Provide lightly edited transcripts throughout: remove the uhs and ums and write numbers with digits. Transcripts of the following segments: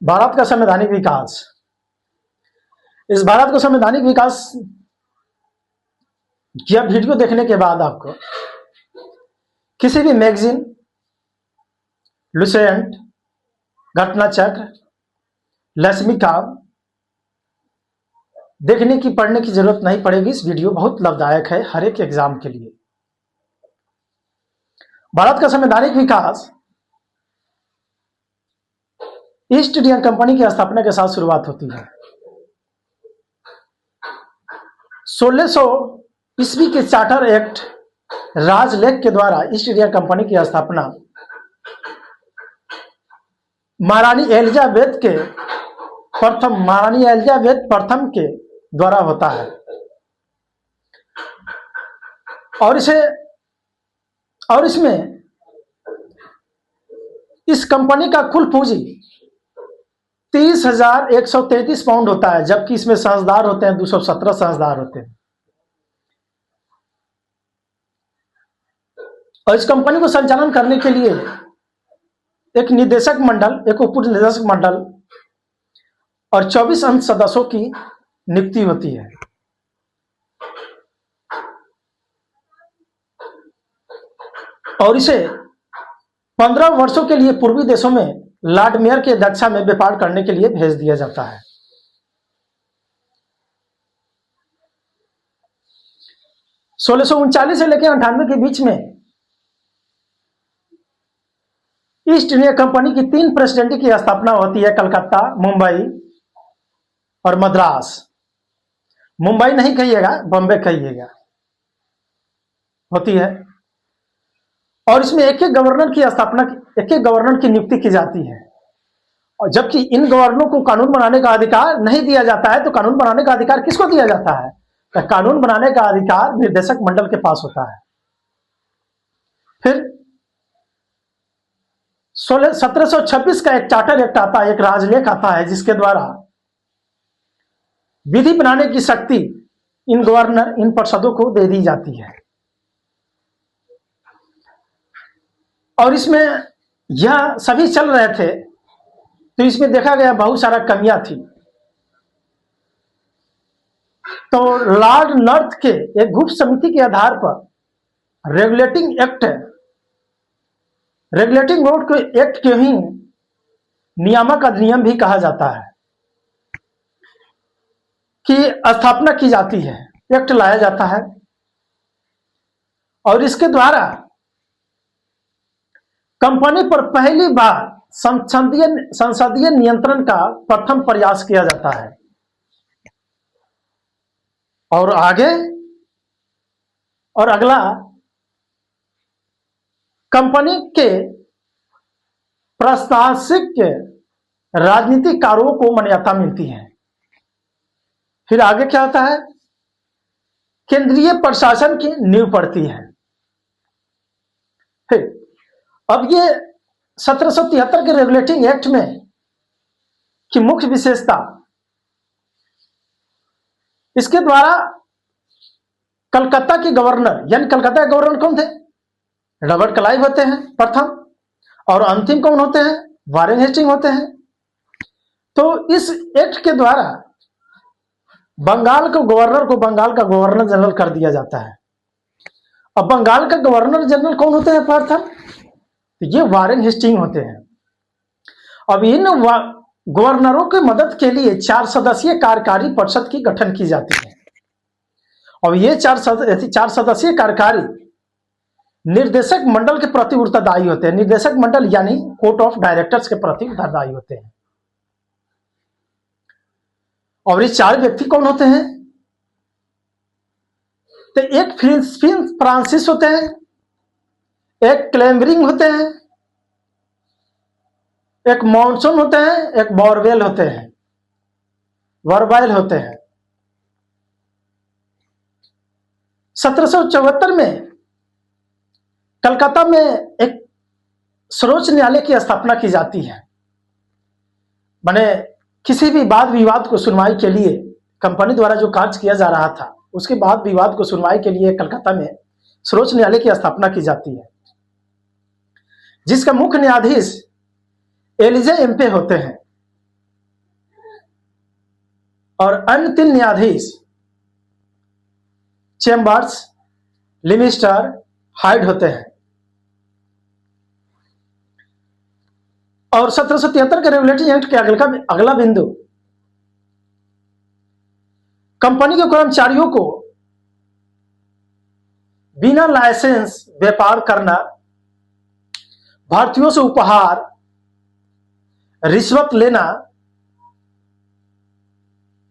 भारत का संवैधानिक विकास। इस भारत का संवैधानिक विकास यह वीडियो देखने के बाद आपको किसी भी मैगजीन, लुसेंट, घटना चक्र, लक्ष्मीका देखने की पढ़ने की जरूरत नहीं पड़ेगी। इस वीडियो बहुत लाभदायक है हर एक एग्जाम के लिए। भारत का संवैधानिक विकास ईस्ट इंडिया कंपनी की स्थापना के साथ शुरुआत होती है। 1600 ईस्वी के चार्टर एक्ट राजलेख के द्वारा ईस्ट इंडिया कंपनी की स्थापना महारानी एलिजाबेथ प्रथम के द्वारा होता है और इसमें इस कंपनी का कुल पूंजी 30,133 पाउंड होता है, जबकि इसमें साझेदार होते हैं 217 साझेदार होते हैं। और इस कंपनी को संचालन करने के लिए एक निदेशक मंडल, एक उप निदेशक मंडल और 24 अंश सदस्यों की नियुक्ति होती है। और इसे 15 वर्षों के लिए पूर्वी देशों में लॉर्ड मेयर की अध्यक्षता में व्यापार करने के लिए भेज दिया जाता है। सोलह से लेकर 98 के बीच में ईस्ट इंडिया कंपनी की 3 प्रेसिडेंसी की स्थापना होती है, कलकत्ता, मुंबई और मद्रास। मुंबई नहीं कहिएगा, बॉम्बे कहिएगा, होती है। और इसमें एक एक गवर्नर की स्थापना, एक एक गवर्नर की नियुक्ति की जाती है। और जबकि इन गवर्नरों को कानून बनाने का अधिकार नहीं दिया जाता है, तो कानून बनाने का अधिकार किसको दिया जाता है? तो कानून बनाने का अधिकार निर्देशक मंडल के पास होता है। फिर 1726 का एक चार्टर एक्ट आता है, एक राजलेख आता है, जिसके द्वारा विधि बनाने की शक्ति इन गवर्नर, इन परिषदों को दे दी जाती है। और इसमें यह सभी चल रहे थे तो इसमें देखा गया बहुत सारा कमियां थी। तो लॉर्ड नॉर्थ के एक गुप्त समिति के आधार पर रेगुलेटिंग रोड को एक्ट के ही नियामक अधिनियम भी कहा जाता है कि स्थापना की जाती है, एक्ट लाया जाता है। और इसके द्वारा कंपनी पर पहली बार संसदीय नियंत्रण का प्रथम प्रयास किया जाता है। और आगे और अगला कंपनी के प्रशासनिक राजनीतिक कार्यों को मान्यता मिलती है। फिर आगे क्या होता है? केंद्रीय प्रशासन की नींव पड़ती है। फिर अब ये 1773 के रेगुलेटिंग एक्ट में की मुख्य विशेषता, इसके द्वारा कलकत्ता के गवर्नर, यानी कलकत्ता के गवर्नर कौन थे? रॉबर्ट क्लाइव होते हैं प्रथम, और अंतिम कौन होते हैं? वारेन हेस्टिंग होते हैं। तो इस एक्ट के द्वारा बंगाल के गवर्नर को बंगाल का गवर्नर जनरल कर दिया जाता है। अब बंगाल का गवर्नर जनरल कौन होते हैं प्रथम? तो ये वारेन हेस्टिंग होते हैं। अब इन गवर्नरों की मदद के लिए 4 सदस्यीय कार्यकारी परिषद की गठन की जाती है। और ये 4 सदस्यीय कार्यकारी निर्देशक मंडल के प्रति उत्तरदायी होते हैं। निर्देशक मंडल यानी कोर्ट ऑफ डायरेक्टर्स के प्रति उत्तरदायी होते हैं। और ये 4 व्यक्ति कौन होते हैं? तो एक फ्रांसिस होते हैं, एक क्लेमरिंग होते हैं, एक मॉनसून होते हैं, एक बॉरवेल होते हैं, वर्बाइल होते हैं। 1774 में कलकत्ता में एक सर्वोच्च न्यायालय की स्थापना की जाती है। माने किसी भी वाद विवाद को सुनवाई के लिए कंपनी द्वारा जो कार्य किया जा रहा था, उसके बाद विवाद को सुनवाई के लिए कलकत्ता में सर्वोच्च न्यायालय की स्थापना की जाती है, जिसका मुख्य न्यायाधीश एलिजे एम्पे होते हैं। और अन्य 3 न्यायाधीश चेम्बर्स, लिमिस्टर, हाइड होते हैं। और 1773 के रेगुलेटरी एक्ट के अगला बिंदु कंपनी के कर्मचारियों को बिना लाइसेंस व्यापार करना, भारतीयों से उपहार, रिश्वत लेना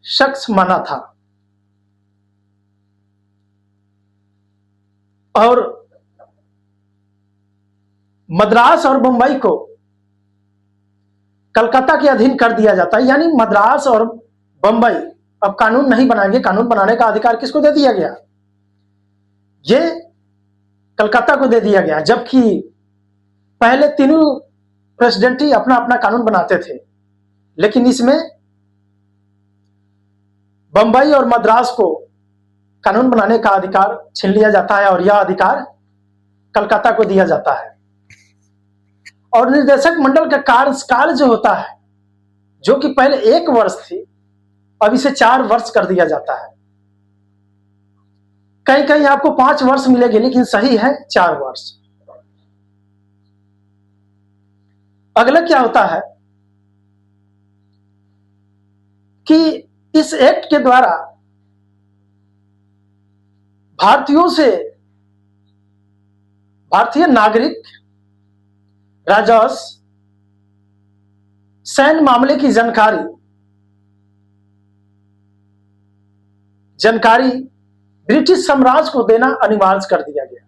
सख्त मना था। और मद्रास और बंबई को कलकत्ता के अधीन कर दिया जाता है। यानी मद्रास और बंबई अब कानून नहीं बनाएंगे। कानून बनाने का अधिकार किसको दे दिया गया? ये कलकत्ता को दे दिया गया। जबकि पहले तीनों प्रेसिडेंट ही अपना अपना कानून बनाते थे, लेकिन इसमें बंबई और मद्रास को कानून बनाने का अधिकार छीन लिया जाता है और यह अधिकार कलकत्ता को दिया जाता है। और निर्देशक मंडल का कार्यकाल जो होता है, जो कि पहले 1 वर्ष थी, अब इसे 4 वर्ष कर दिया जाता है। कहीं कहीं आपको 5 वर्ष मिलेगी, लेकिन सही है 4 वर्ष। अगला क्या होता है कि इस एक्ट के द्वारा भारतीय नागरिक राजस्व, सैन्य मामले की जानकारी ब्रिटिश साम्राज्य को देना अनिवार्य कर दिया गया।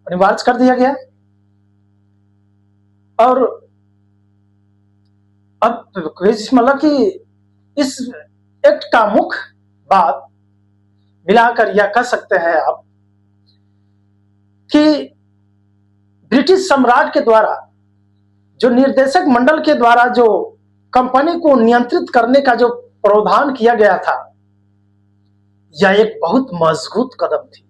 अनिवार्य कर दिया गया। और अब मतलब कि इस एक्ट का मुख्य बात मिलाकर यह कह सकते हैं आप कि ब्रिटिश साम्राज्य के द्वारा जो निर्देशक मंडल के द्वारा जो कंपनी को नियंत्रित करने का जो प्रावधान किया गया था, यह एक बहुत मजबूत कदम थी।